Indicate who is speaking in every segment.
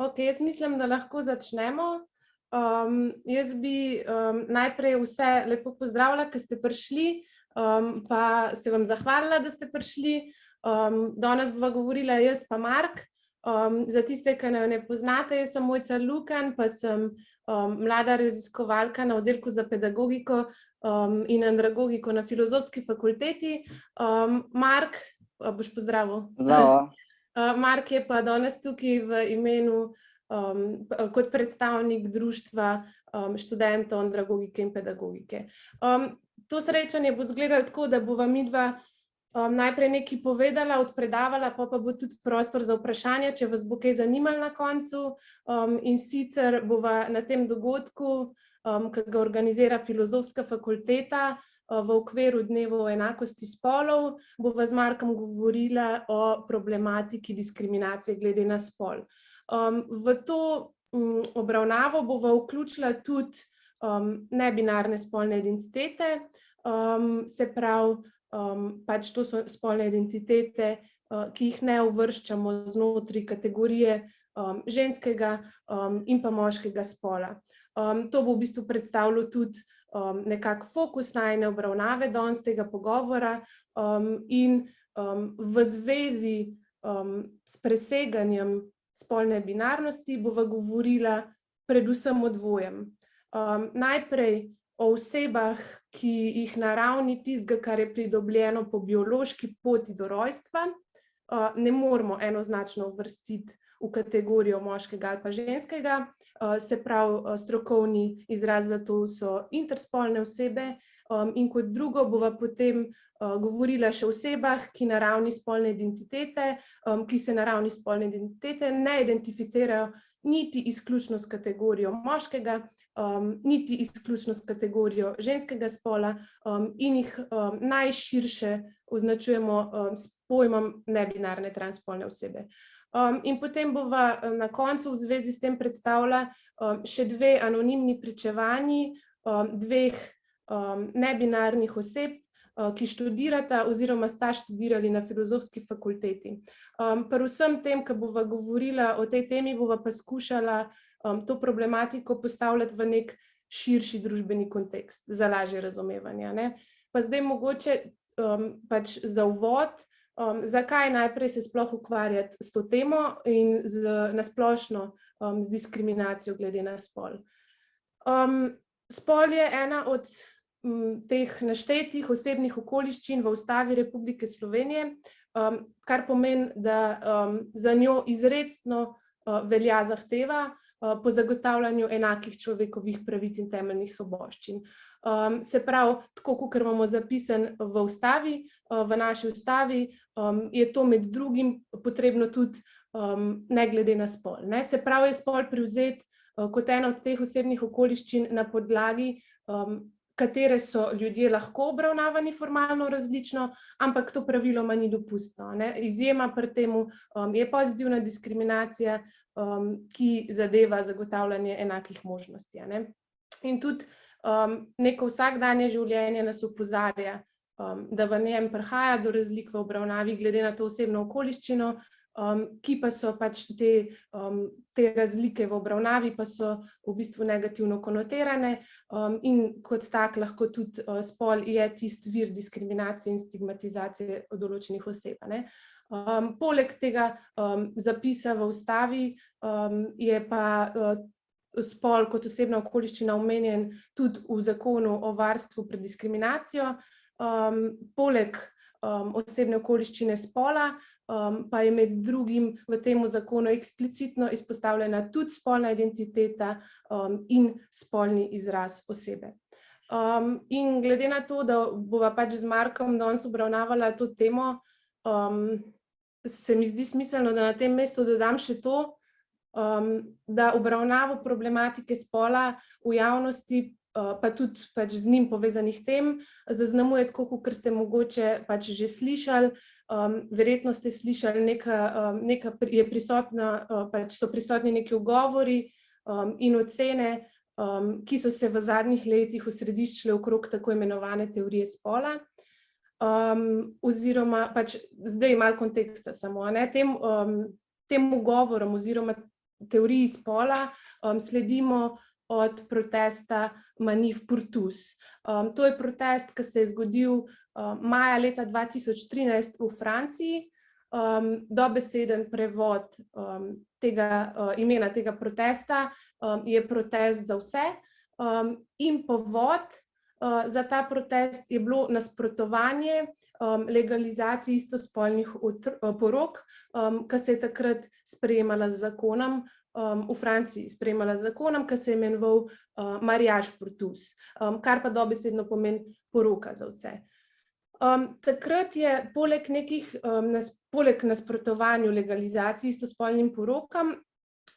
Speaker 1: Ok, jaz mislim, da lahko začnemo. Jaz bi najprej vse lepo pozdravila, ki ste prišli, pa se vam zahvalila, da ste prišli. Danes bova govorila jaz pa Mark. Za tiste, ki me ne poznate, jaz sem Mojca Lukan, pa sem mlada raziskovalka na oddelku za pedagogiko in andragogiko na Filozofski fakulteti. Mark, boš pozdravil?
Speaker 2: Zdravo.
Speaker 1: Mark je pa danes tukaj v imenu kot predstavnik društva študentov andragogike in pedagogike. To srečanje bo izgledalo tako, da bova midva najprej nekaj povedala, odpredavala, pa bo tudi prostor za vprašanja, če vas bo kaj zanimalo na koncu. In sicer bova na tem dogodku, ki ga organizira Filozofska fakulteta, v okviru dnevov enakosti spolov, bova z Markom govorila o problematiki diskriminacije glede na spol. V to obravnavo bova vključila tudi nebinarne spolne identitete, se pravi, pač to so spolne identitete, ki jih ne uvrščamo znotraj kategorije ženskega in pa moškega spola. To bo v bistvu predstavljalo tudi nekako fokus najine obravnave danes tega pogovora in v zvezi s preseganjem spolne binarnosti bova govorila predvsem o dvojem. Najprej o osebah, ki jih na ravni tistega, kar je pridobljeno po biološki poti do rojstva, ne moremo enoznačno uvrstiti v kategorijo moškega ali pa ženskega, se pravi, strokovni izraz za to so interspolne osebe, in kot drugo bova potem govorila še o osebah, ki na ravni spolne identitete, ki se na ravni spolne identitete ne identificirajo niti izključno s kategorijo moškega, niti izključno s kategorijo ženskega spola, in jih najširše označujemo s pojmom nebinarne transspolne osebe. In potem bova na koncu v zvezi s tem predstavila še dve anonimni pričevanji dveh nebinarnih oseb, ki študirata oziroma sta študirali na Filozofski fakulteti. Pri vsem tem, ko bova govorila o tej temi, bova pa skušala to problematiko postavljati v nek širši družbeni kontekst, za lažje razumevanje, ne. Pa zdaj mogoče pač za uvod, zakaj najprej se sploh ukvarjati s to temo in na splošno z diskriminacijo glede na spol. Spol je ena od teh naštetih osebnih okoliščin v Ustavi Republike Slovenije, kar pomeni, da za njo izrecno velja zahteva po zagotavljanju enakih človekovih pravic in temeljnih svoboščin. Se pravi, tako kakor imamo zapisan v Ustavi, v naši Ustavi, je to med drugim potrebno tudi ne glede na spol, ne. Se pravi, je spol privzet kot ena od teh osebnih okoliščin, na podlagi katere so ljudje lahko obravnavani formalno različno, ampak to praviloma ni dopustno, ne. Izjema pri temu je pozitivna diskriminacija, ki zadeva zagotavljanje enakih možnosti, a ne. In tudi neko vsakdanje življenje nas opozarja, da v njem prihaja do razlik v obravnavi glede na to osebno okoliščino, ki pa so pač te razlike v obravnavi pa so v bistvu negativno konotirane, in kot tak lahko tudi spol je tisti vir diskriminacije in stigmatizacije določenih oseb, a ne. Poleg tega zapisa v Ustavi je pa spol kot osebna okoliščina omenjen tudi v Zakonu o varstvu pred diskriminacijo. Poleg osebne okoliščine spola pa je med drugim v tem zakonu eksplicitno izpostavljena tudi spolna identiteta in spolni izraz osebe. In glede na to, da bova pač z Markom danes obravnavala to temo, se mi zdi smiselno, da na tem mestu dodam še to, da obravnavo problematike spola v javnosti pa tudi pač z njim povezanih tem zaznamuje tako, kakor ste mogoče pač že slišali, verjetno ste slišali je prisotna, pač so prisotni neki ugovori in ocene, ki so se v zadnjih letih osrediščile okrog tako imenovane teorije spola, oziroma pač zdaj malo konteksta samo, a ne, tem ugovorom oziroma teoriji spola sledimo od protesta Manif pour tous. To je protest, ki se je zgodil maja leta 2013 v Franciji. Dobeseden prevod imena tega protesta je protest za vse. In povod za ta protest je bilo nasprotovanje legalizaciji istospolnih porok, ki se je takrat sprejemala z zakonom, v Franciji sprejemala z zakonom, ki se je imenoval mariage pour tous, kar pa dobesedno pomeni poroka za vse. Takrat je poleg nasprotovanju legalizaciji istospolnim porokam,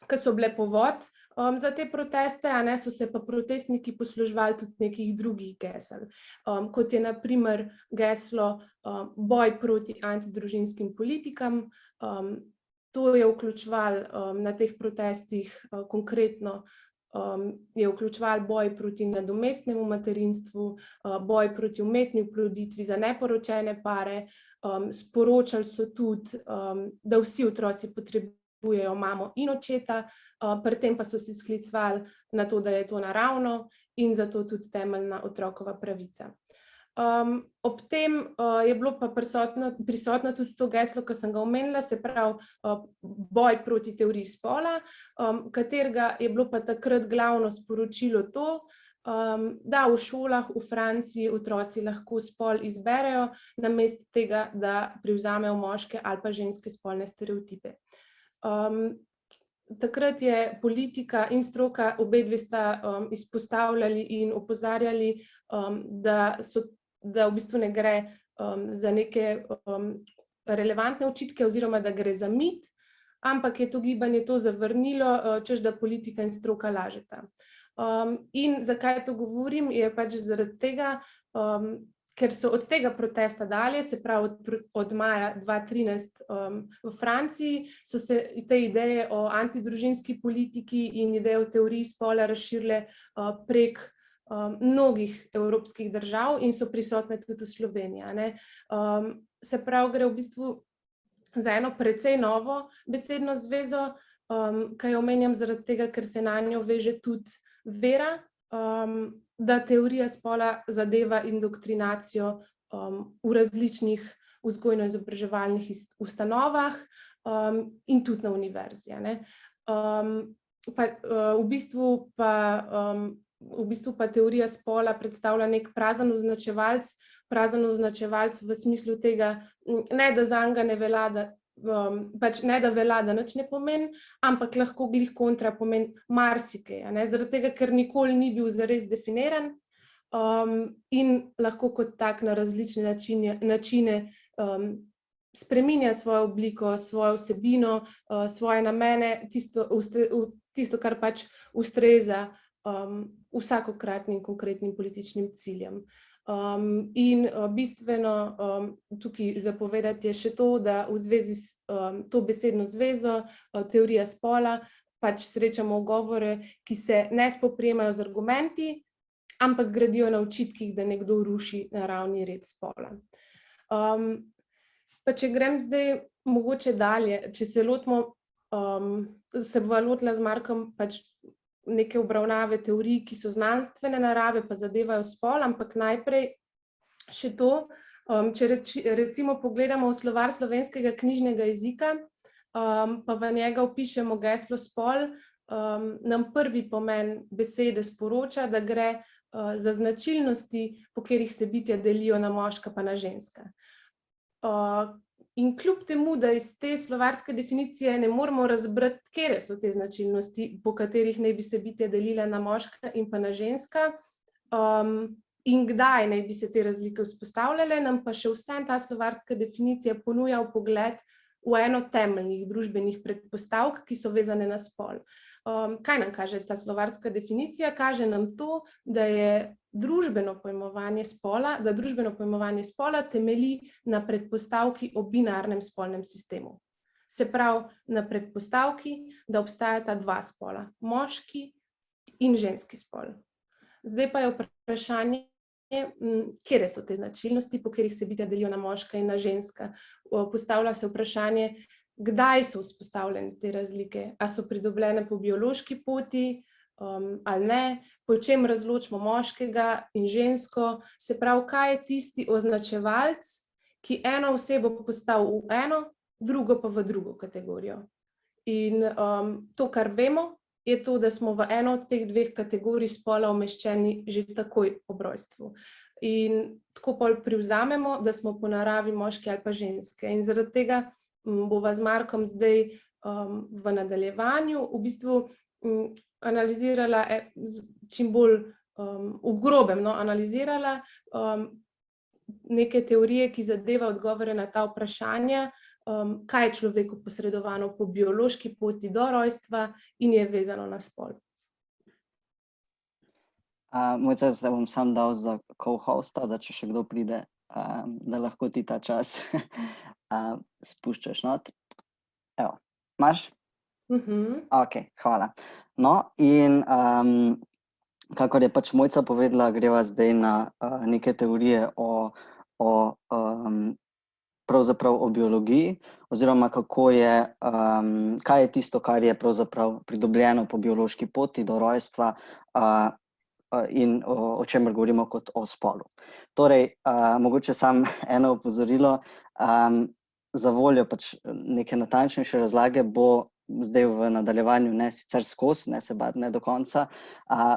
Speaker 1: ki so bile povod za te proteste, so se pa protestniki posluževali tudi nekih drugih gesel, kot je na primer geslo boj proti antidružinskim politikam. To je vključevalo na teh protestih konkretno je vključevalo boj proti nadomestnemu materinstvu, boj proti umetni oploditvi za neporočene pare, sporočali so tudi, da vsi otroci potrebujejo mamo in očeta, pri tem pa so se sklicevali na to, da je to naravno in zato tudi temeljna otrokova pravica. Ob tem je bilo pa prisotno tudi to geslo, ki sem ga omenila, se pravi boj proti teoriji spola, katerega je bilo pa takrat glavno sporočilo to, da v šolah v Franciji otroci lahko spol izberejo, namesto tega, da prevzamejo moške ali pa ženske spolne stereotipe. Takrat je politika in stroka obedve sta izpostavljali in opozarjali, da v bistvu ne gre za neke relevantne očitke oziroma da gre za mit, ampak je to gibanje to zavrnilo, češ da politika in stroka lažeta. In zakaj to govorim, je pač zaradi tega, ker so od tega protesta dalje, se pravi od maja 2013 v Franciji, so se te ideje o antidružinski politiki in ideje o teoriji spola razširile prek mnogih evropskih držav in so prisotne tudi v Sloveniji. Se pravi, gre v bistvu za eno precej novo besedno zvezo, ki jo omenjam zaradi tega, ker se na njo veže tudi vera, da teorija spola zadeva indoktrinacijo v različnih vzgojno-izobraževalnih ustanovah in tudi na univerzi. V bistvu pa teorija spola predstavlja nek prazen označevalec v smislu tega, ne da zanj ne velja, ne da velja, da nič ne pomeni, ampak lahko glih kontra pomeni marsikaj, zaradi tega, ker nikoli ni bil zares definiran in lahko kot tak na različne načine spreminja svojo obliko, svojo vsebino, svoje namene, tisto, kar pač ustreza vsakokratnim konkretnim političnim ciljem. In bistveno tukaj zapovedati je še to, da v zvezi s to besedno zvezo, teorija spola, pač srečamo ugovore, ki se ne spoprijemajo z argumenti, ampak gradijo na očitkih, da nekdo ruši naravni red spola. Pa če grem zdaj mogoče dalje, če se bova lotila z Markom pač neke obravnave teorij, ki so znanstvene narave, pa zadevajo spol, ampak najprej še to, če recimo pogledamo v slovar slovenskega knjižnega jezika, pa v njega vpišemo geslo spol, nam prvi pomen besede sporoča, da gre za značilnosti, po katerih se bitja delijo na moška pa na ženska. In kljub temu, da iz te slovarske definicije ne moramo razbrati, katere so te značilnosti, po katerih naj bi se bitja delila na moška in pa na ženska, in kdaj naj bi se te razlike vzpostavljale, nam pa še vsem ta slovarska definicija ponuja vpogled v eno temeljnih družbenih predpostavk, ki so vezane na spol. Kaj nam kaže ta slovarska definicija? Kaže nam to, da družbeno pojmovanje spola temelji na predpostavki o binarnem spolnem sistemu. Se pravi, na predpostavki, da obstajata dva spola, moški in ženski spol. Zdaj pa je vprašanje, katere so te značilnosti, po katerih se bitja delijo na moška in na ženska. Postavlja se vprašanje, kdaj so vzpostavljene te razlike, a so pridobljene po biološki poti, ali ne, po čem razločimo moškega in žensko, se pravi, kaj je tisti označevalec, ki eno osebo postavi v eno, drugo pa v drugo kategorijo. In to, kar vemo, je to, da smo v eno od teh dveh kategorij spola umeščeni že takoj ob rojstvu. In tako pol privzamemo, da smo po naravi moški ali pa ženske. In zaradi tega bova z Markom zdaj v nadaljevanju v bistvu analizirala čim bolj v grobem, analizirala neke teorije, ki zadeva odgovore na ta vprašanja, kaj je človeku posredovano po biološki poti do rojstva in je vezano na spol.
Speaker 2: Mojca, zdaj bom sam dal za co-hosta, da če še kdo pride, da lahko ti ta čas spuščaš not. Evo, imaš? Ok, hvala. No, in kakor je pač Mojca povedala, greva zdaj na neke teorije pravzaprav o biologiji, oziroma kaj je tisto, kar je pravzaprav pridobljeno po biološki poti do rojstva in o čemer govorimo kot o spolu. Torej, mogoče samo eno opozorilo, za voljo pač neke natančnejše razlage bo zdaj v nadaljevanju, ne sicer skozi, ne se bati, ne do konca,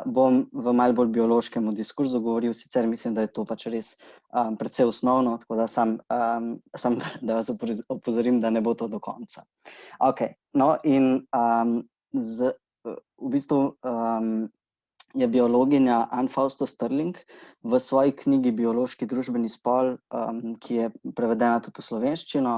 Speaker 2: bom v malo bolj biološkem diskurzu govoril, sicer mislim, da je to pač res precej osnovno, tako da sam da vas opozorim, da ne bo to do konca. Ok, no in v bistvu je biologinja Anne Fausto Sterling v svoji knjigi Biološki družbeni spol, ki je prevedena tudi v slovenščino,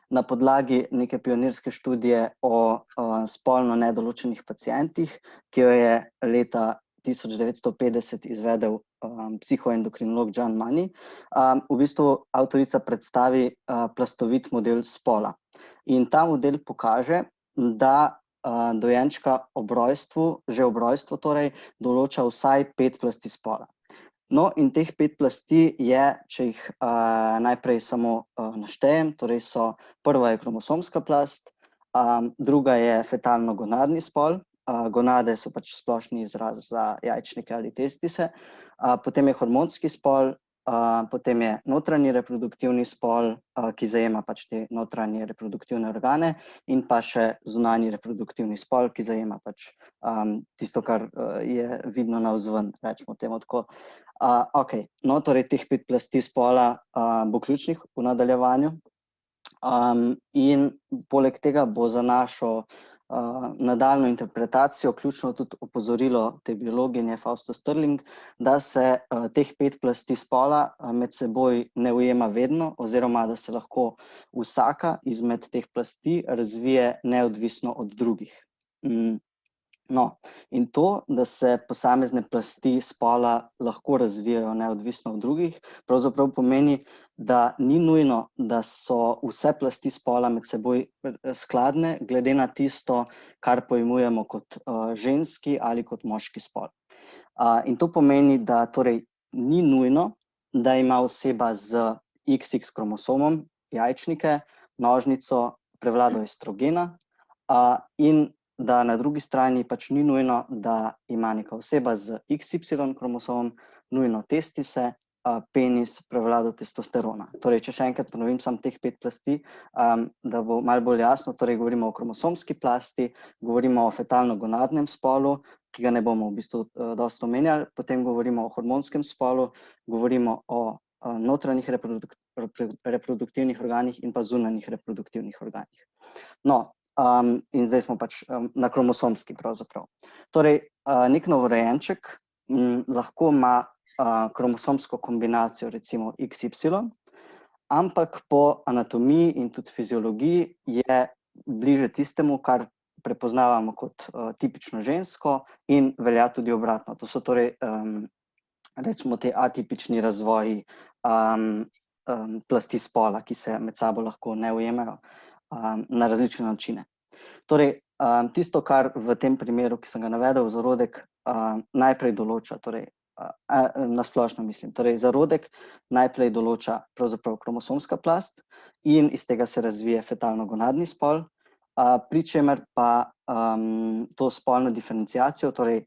Speaker 2: na podlagi neke pionirske študije o spolno nedoločenih pacientih, ki jo je leta 1950 izvedel psihoendokrinolog John Money, v bistvu avtorica predstavi plastovit model spola. In ta model pokaže, da dojenčka že ob rojstvu torej določa vsaj 5 plasti spola. No, in teh 5 plasti je, če jih najprej samo naštejem, torej prva je kromosomska plast, druga je fetalno-gonadni spol, gonade so pač splošni izraz za jajčnike ali testise, potem je hormonski spol, potem je notranji reproduktivni spol, ki zajema pač te notranje reproduktivne organe, in pa še zunanji reproduktivni spol, ki zajema pač tisto, kar je vidno navzven, rečemo temu tako. Ok, no, torej teh 5 plasti spola bo ključnih v nadaljevanju. In poleg tega bo za našo nadaljnjo interpretacijo ključno tudi opozorilo te biologinje Fausto Sterling, da se teh 5 plasti spola med seboj ne ujema vedno, oziroma da se lahko vsaka izmed teh plasti razvije neodvisno od drugih. No, in to, da se posamezne plasti spola lahko razvijajo neodvisno od drugih, pravzaprav pomeni, da ni nujno, da so vse plasti spola med seboj skladne, glede na tisto, kar pojmujemo kot ženski ali kot moški spol. In to pomeni, da torej ni nujno, da ima oseba z XX kromosomom jajčnike, nožnico, prevlado estrogena, in da na drugi strani pač ni nujno, da ima neka oseba z XY kromosomom nujno testise, penis, prevlado testosterona. Torej, če še enkrat ponovim samo teh 5 plasti, da bo malo bolj jasno, torej govorimo o kromosomski plasti, govorimo o fetalno-gonadnem spolu, ki ga ne bomo v bistvu dosti omenjali, potem govorimo o hormonskem spolu, govorimo o notranjih reproduktivnih organih in pa zunanjih reproduktivnih organih. No, in zdaj smo pač na kromosomski pravzaprav. Torej, nek novorojenček lahko ima kromosomsko kombinacijo, recimo XY, ampak po anatomiji in tudi fiziologiji je bliže tistemu, kar prepoznavamo kot tipično žensko, in velja tudi obratno. To so torej, rečemo, te atipični razvoji plasti spola, ki se med sabo lahko ne ujemajo na različne načine. Torej, tisto, kar v tem primeru, ki sem ga navedel, zarodek najprej določa, torej nasplošno mislim. Torej, zarodek najprej določa pravzaprav kromosomska plast in iz tega se razvije fetalno-gonadni spol, pri čemer pa to spolno diferenciacijo, torej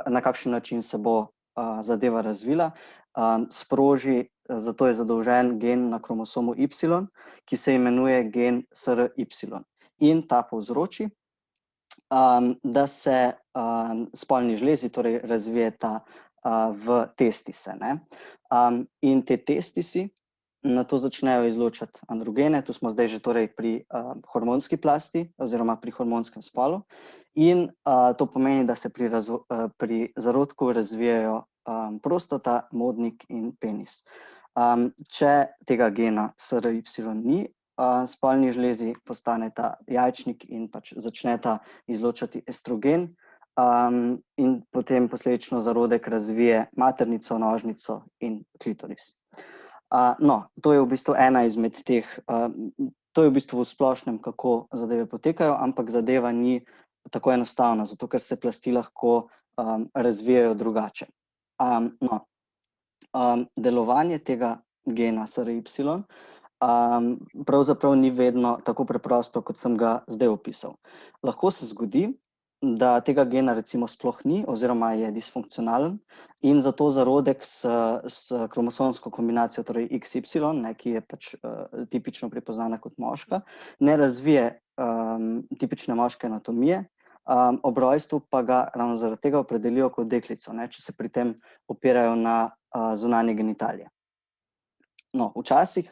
Speaker 2: na kakšen način se bo zadeva razvila, sproži, zato je zadolžen gen na kromosomu Y, ki se imenuje gen SRY. In ta povzroči, da se spolni žlezi torej razvijeta v testise. In te testisi nato začnejo izločati androgene, tu smo zdaj že torej pri hormonski plasti oziroma pri hormonskem spolu, in to pomeni, da se pri zarodku razvijajo prostata, modnik in penis. Če tega gena SRY ni, spolni žlezi postaneta jajčnik in pač začneta izločati estrogen, in potem posledično zarodek razvije maternico, nožnico in klitoris. No, to je v bistvu ena izmed teh, to je v bistvu v splošnem, kako zadeve potekajo, ampak zadeva ni tako enostavna, zato ker se plasti lahko razvijajo drugače. No, delovanje tega gena SRY pravzaprav ni vedno tako preprosto, kot sem ga zdaj opisal. Lahko se zgodi, da tega gena recimo sploh ni oziroma je disfunkcionalen in zato zarodek s kromosomsko kombinacijo, torej XY, ki je pač tipično prepoznana kot moška, ne razvije tipične moške anatomije, ob rojstvu pa ga ravno zaradi tega opredelijo kot deklico, če se pri tem opirajo na zunanje genitalije. No, včasih,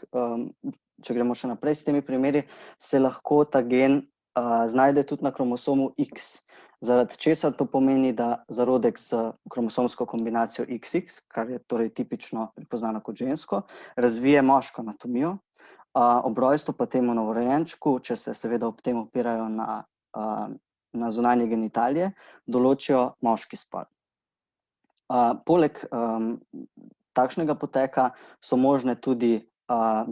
Speaker 2: če gremo še naprej s temi primeri, se lahko ta gen znajde tudi na kromosomu X, zaradi česar to pomeni, da zarodek s kromosomsko kombinacijo XX, kar je torej tipično prepoznano kot žensko, razvije moško anatomijo, ob rojstvu pa temu novorojenčku, če se seveda ob tem opirajo na zunanje genitalije, določijo moški spol. Poleg takšnega poteka so možne tudi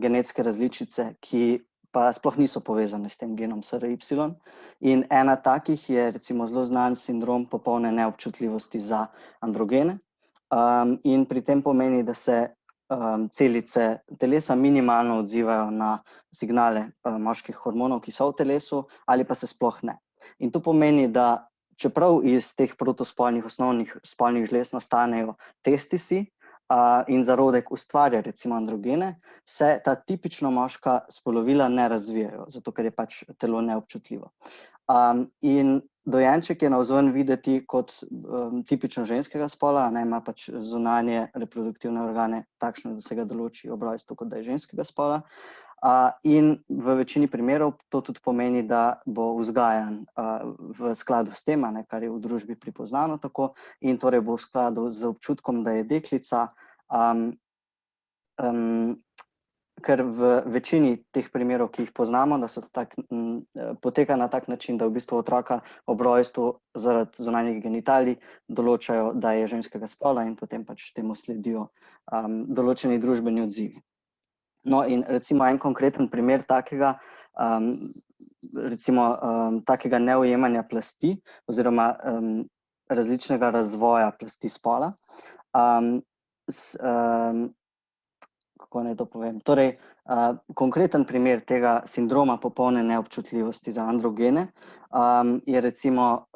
Speaker 2: genetske različice, ki pa sploh niso povezane s tem genom SRY, in ena takih je recimo zelo znan sindrom popolne neobčutljivosti za androgene, in pri tem pomeni, da se celice telesa minimalno odzivajo na signale moških hormonov, ki so v telesu, ali pa se sploh ne. In to pomeni, da čeprav iz teh protospolnih osnovnih spolnih žlez nastanejo testisi, in zarodek ustvarja recimo androgene, se ta tipično moška spolovila ne razvijajo, zato ker je pač telo neobčutljivo. In dojenček je navzven videti kot tipično ženskega spola, ima pač zunanje reproduktivne organe takšne, da se ga določi ob rojstvu, kot da je ženskega spola. In v večini primerov to tudi pomeni, da bo vzgajan v skladu s tem, kar je v družbi pripoznano tako, in torej bo v skladu z občutkom, da je deklica, ker v večini teh primerov, ki jih poznamo, da so poteka na tak način, da v bistvu otroka ob rojstvu zaradi zunanjih genitalij določajo, da je ženskega spola, in potem pač temu sledijo določeni družbeni odzivi. No, in recimo en konkreten primer takega, takega neujemanja plasti oziroma različnega razvoja plasti spola. Kako naj to povem? Torej, konkreten primer tega sindroma popolne neobčutljivosti za androgene je recimo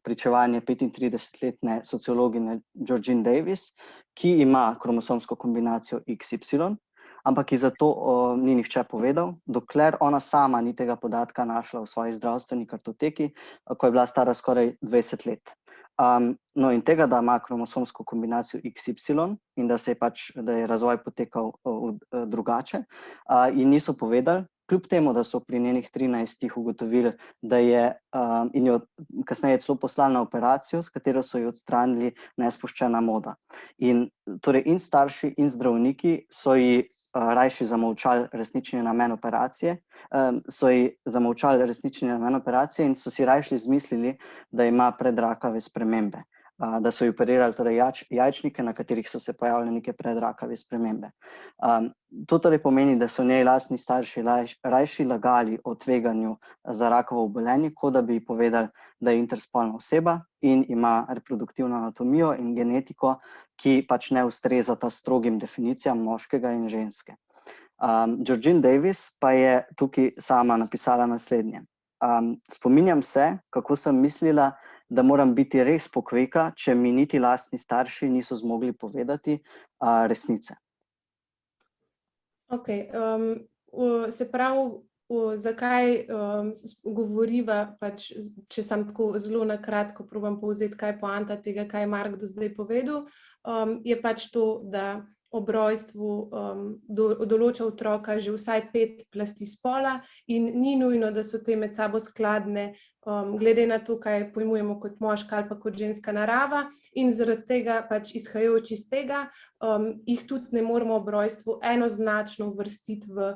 Speaker 2: pričevanje 35-letne sociologinje Georgine Davis, ki ima kromosomsko kombinacijo XY, ampak ji za to ni nihče povedal, dokler ona sama ni tega podatka našla v svoji zdravstveni kartoteki, ko je bila stara skoraj 20 let. No, in tega, da ima kromosomsko kombinacijo XY in da je razvoj potekal drugače, ji niso povedali, kljub temu, da so pri njenih 13 ugotovili, da je, in jo kasneje celo poslali na operacijo, s katero so ji odstranili nespuščena moda. In torej in starši in zdravniki so ji rajši zamolčali resnični namen operacije, in so si rajši izmislili, da ima predrakave spremembe. da so ji operirali torej jajčnike, na katerih so se pojavile neke predrakave spremembe. To torej pomeni, da so njej lastni starši rajši lagali o tveganju za rakavo obolenje, kot da bi ji povedali, da je interspolna oseba in ima reproduktivno anatomijo in genetiko, ki pač ne ustrezata strogim definicijam moškega in ženske. Georgine Davis pa je tukaj sama napisala naslednje. Spominjam se, kako sem mislila, da moram biti res pokveka, če mi niti lastni starši niso zmogli povedati resnice.
Speaker 1: Ok, se pravi, zakaj govoriva, pač, če sem tako zelo na kratko probam povzeti, kaj je poanta tega, kaj je Mark do zdaj povedal, je pač to, da ob rojstvu določa otroka že vsaj 5 plasti spola in ni nujno, da so te med sabo skladne, glede na to, kaj pojmujemo kot moška ali pa kot ženska narava, in zaradi tega, pač izhajajoč iz tega, jih tudi ne moremo ob rojstvu enoznačno uvrstiti v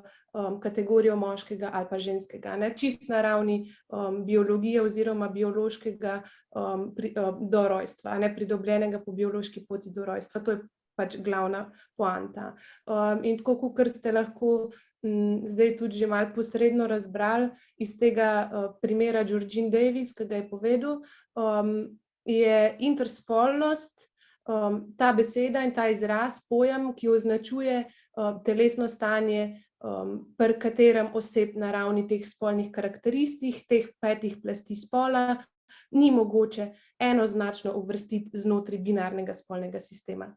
Speaker 1: kategorijo moškega ali pa ženskega, ne, čist na ravni biologije oziroma biološkega do rojstva, ne, pridobljenega po biološki poti do rojstva. To je pač glavna poanta. In tako, kakor ste lahko zdaj tudi že malo posredno razbrali iz tega primera Georgine Davis, ki ga je povedal, je interspolnost ta beseda in ta izraz, pojem, ki označuje telesno stanje, pri katerem oseb na ravni teh spolnih karakteristik, teh 5 plasti spola, ni mogoče enoznačno uvrstiti znotraj binarnega spolnega sistema.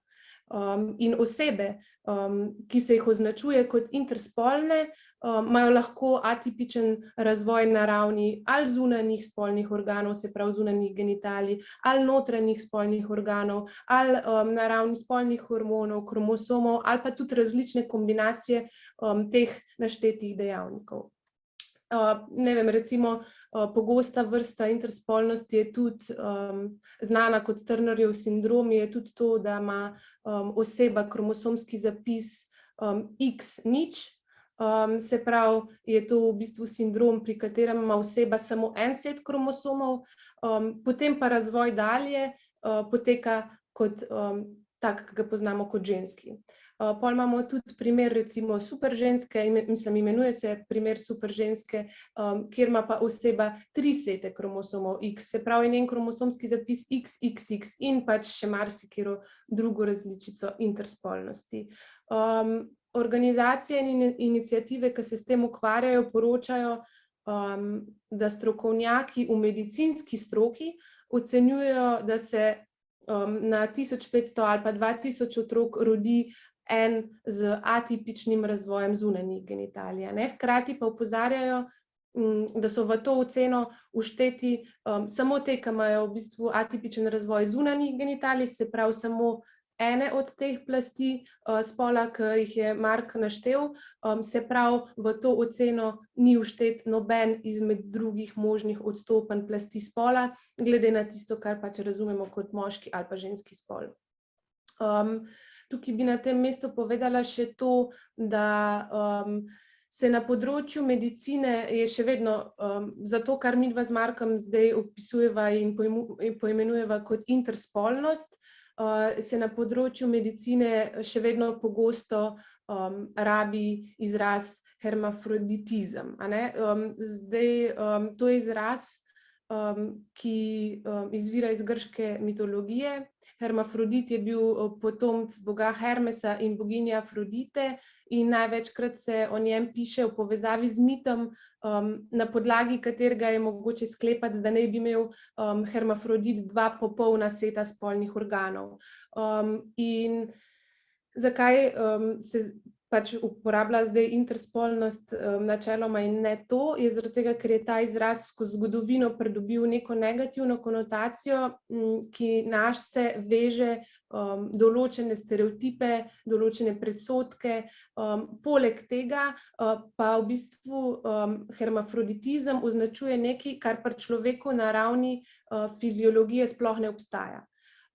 Speaker 1: In osebe, ki se jih označuje kot interspolne, imajo lahko atipičen razvoj na ravni ali zunanjih spolnih organov, se pravi zunanjih genitalij, ali notranjih spolnih organov, ali na ravni spolnih hormonov, kromosomov, ali pa tudi različne kombinacije teh naštetih dejavnikov. Ne vem, recimo pogosta vrsta interspolnosti je tudi znana kot Turnerjev sindrom, je tudi to, da ima oseba kromosomski zapis X0, se pravi, je to v bistvu sindrom, pri katerem ima oseba samo en set kromosomov, potem pa razvoj dalje poteka kot tak, ki ga poznamo kot ženski. Pol imamo tudi primer recimo superženske, mislim, imenuje se primer superženske, kjer ima pa oseba 3 sete kromosomov X, se pravi njen kromosomski zapis XXX in pač še marsikatero drugo različico interspolnosti. Organizacije in iniciative, ki se s tem ukvarjajo, poročajo, da strokovnjaki v medicinski stroki ocenjujejo, da se na 1500 ali pa 2000 otrok rodi en z atipičnim razvojem zunanjih genitalij, ne? Hkrati pa opozarjajo, da so v to oceno všteti samo te, ki imajo v bistvu atipičen razvoj zunanjih genitalij, se pravi samo ene od teh plasti spola, ki jih je Mark naštel, se pravi, v to oceno ni vštet noben izmed drugih možnih odstopanj plasti spola, glede na tisto, kar pač razumemo kot moški ali pa ženski spol. Tukaj bi na tem mestu povedala še to, da se na področju medicine je še vedno za to, kar midva z Markom zdaj opisujeva in poimenujeva kot interspolnost, se na področju medicine še vedno pogosto rabi izraz hermafroditizem, a ne? Zdaj, to je izraz, ki izvira iz grške mitologije. Hermafrodit je bil potomec boga Hermesa in boginje Afrodite in največkrat se o njem piše v povezavi z mitom, na podlagi katerega je mogoče sklepati, da naj bi imel hermafrodit 2 popolna seta spolnih organov. In zakaj se pač uporablja zdaj interspolnost načeloma in ne to, je zaradi tega, ker je ta izraz skozi zgodovino pridobil neko negativno konotacijo, ki našse veže določene stereotipe, določene predsodke, poleg tega pa v bistvu hermafroditizem označuje nekaj, kar pri človeku na ravni fiziologije sploh ne obstaja.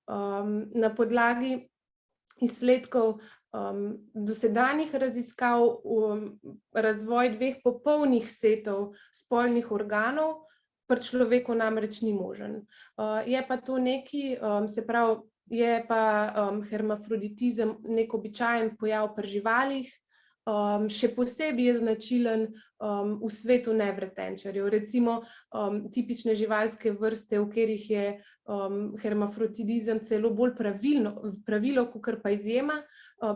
Speaker 1: Na podlagi izsledkov dosedanjih raziskav razvoj 2 popolnih setov spolnih organov pri človeku namreč ni možen. Je pa to neki, se pravi, je pa hermafroditizem nek običajen pojav pri živalih, še posebej je značilen v svetu nevretenčarjev. Recimo tipične živalske vrste, v katerih je hermafroditizem celo bolj pravilo, kakor pa izjema,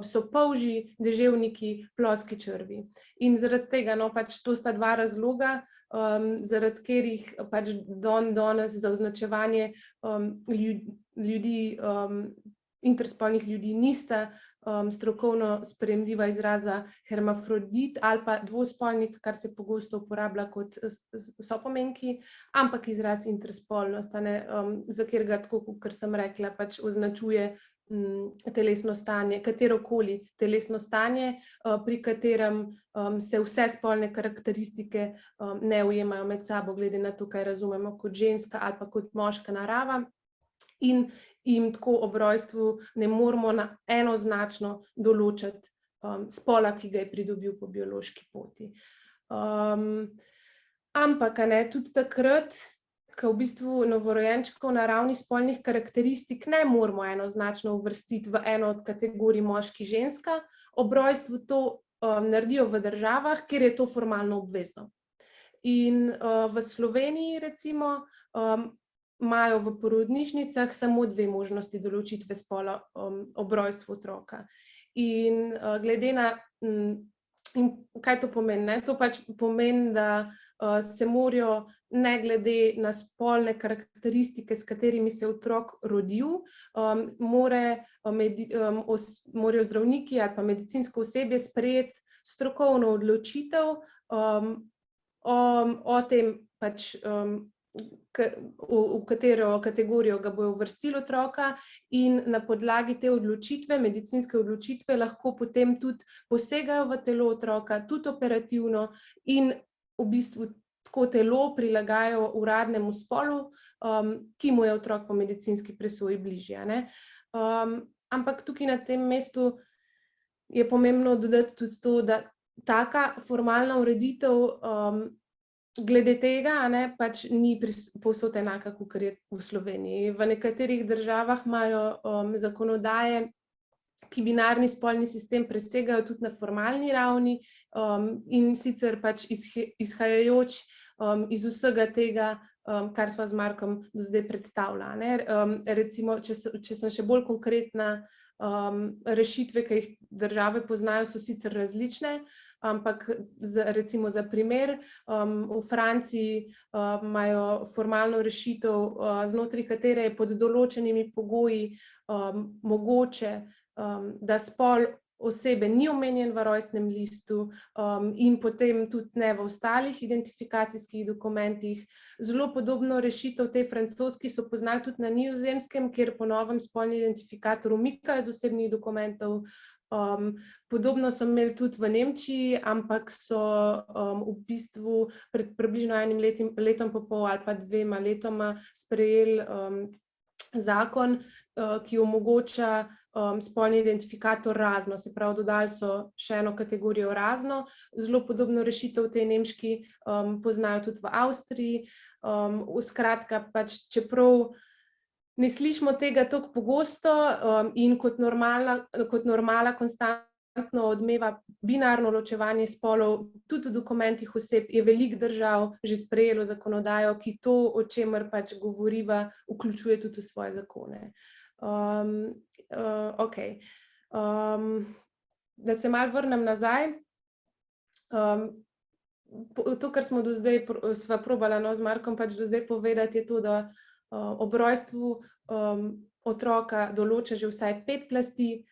Speaker 1: so polži, deževniki, ploski črvi. In zaradi tega, no, pač to sta dva razloga, zaradi katerih pač danes za označevanje ljudi, interspolnih ljudi nista strokovno sprejemljiva izraza hermafrodit ali pa dvospolnik, kar se pogosto uporablja kot sopomenki, ampak izraz interspolnost, za katerega, tako kot sem rekla, pač označuje telesno stanje, katerokoli telesno stanje, pri katerem se vse spolne karakteristike ne ujemajo med sabo, glede na to, kaj razumemo kot ženska ali pa kot moška narava. In jim tako ob rojstvu ne moramo enoznačno določiti spola, ki ga je pridobil po biološki poti. Ampak tudi takrat, ko v bistvu novorojenčkov na ravni spolnih karakteristik ne moramo enoznačno uvrstiti v eno od kategorij moški-ženska, ob rojstvu to naredijo v državah, kjer je to formalno obvezno. In v Sloveniji recimo imajo v porodnišnicah samo dve možnosti določitve spola ob rojstvu otroka. In glede na, in kaj to pomeni, ne? To pač pomeni, da se morajo, ne glede na spolne karakteristike, s katerimi se otrok rodil, morajo zdravniki ali pa medicinsko osebje sprejeti strokovno odločitev o tem, pač v katero kategorijo ga bojo uvrstili otroka, in na podlagi te odločitve, medicinske odločitve, lahko potem tudi posegajo v telo otroka, tudi operativno, in v bistvu tako telo prilagajajo uradnemu spolu, ki mu je otrok po medicinski presoji bližje, ne. Ampak tukaj na tem mestu je pomembno dodati tudi to, da taka formalna ureditev glede tega, pač ni povsod enaka, kakor je v Sloveniji. V nekaterih državah imajo zakonodaje, ki binarni spolni sistem presegajo tudi na formalni ravni, in sicer pač izhajajoč iz vsega tega, kar sva z Markom do zdaj predstavila, ne. Recimo, če sem še bolj konkretna, rešitve, ki jih države poznajo, so sicer različne, ampak recimo za primer, v Franciji imajo formalno rešitev, znotraj katere je pod določenimi pogoji mogoče, da spol osebe ni omenjen v rojstnem listu, in potem tudi ne v ostalih identifikacijskih dokumentih. Zelo podobno rešitev tej francoski so poznali tudi na Nizozemskem, kjer po novem spolni identifikator umikajo iz osebnih dokumentov. Podobno so imeli tudi v Nemčiji, ampak so v bistvu pred približno enim letom pa pol ali pa 2 letoma sprejeli zakon, ki omogoča spolni identifikator razno, se pravi, dodali so še eno kategorijo razno. Zelo podobno rešitev v tej nemški poznajo tudi v Avstriji. Skratka, pač čeprav ne slišimo tega toliko pogosto in kot normala konstantno odmeva binarno ločevanje spolov, tudi v dokumentih oseb je veliko držav že sprejelo zakonodajo, ki to, o čemer pač govoriva, vključuje tudi v svoje zakone. Okej. Da se malo vrnem nazaj. To, kar smo do zdaj, sva probala z Markom pač do zdaj povedati, je to, da ob rojstvu otroka določa že vsaj 5 plasti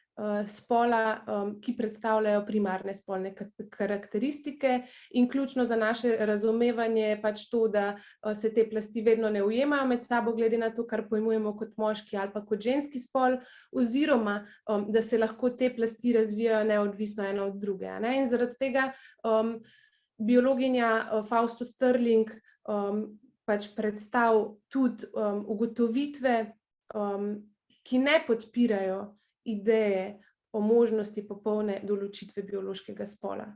Speaker 1: spola, ki predstavljajo primarne spolne karakteristike, in ključno za naše razumevanje je pač to, da se te plasti vedno ne ujemajo med sabo, glede na to, kar pojmujemo kot moški ali pa kot ženski spol, oziroma da se lahko te plasti razvijajo neodvisno ena od druge, ne. In zaradi tega biologinja Fausto Sterling pač predstavi tudi ugotovitve, ki ne podpirajo ideje o možnosti popolne določitve biološkega spola,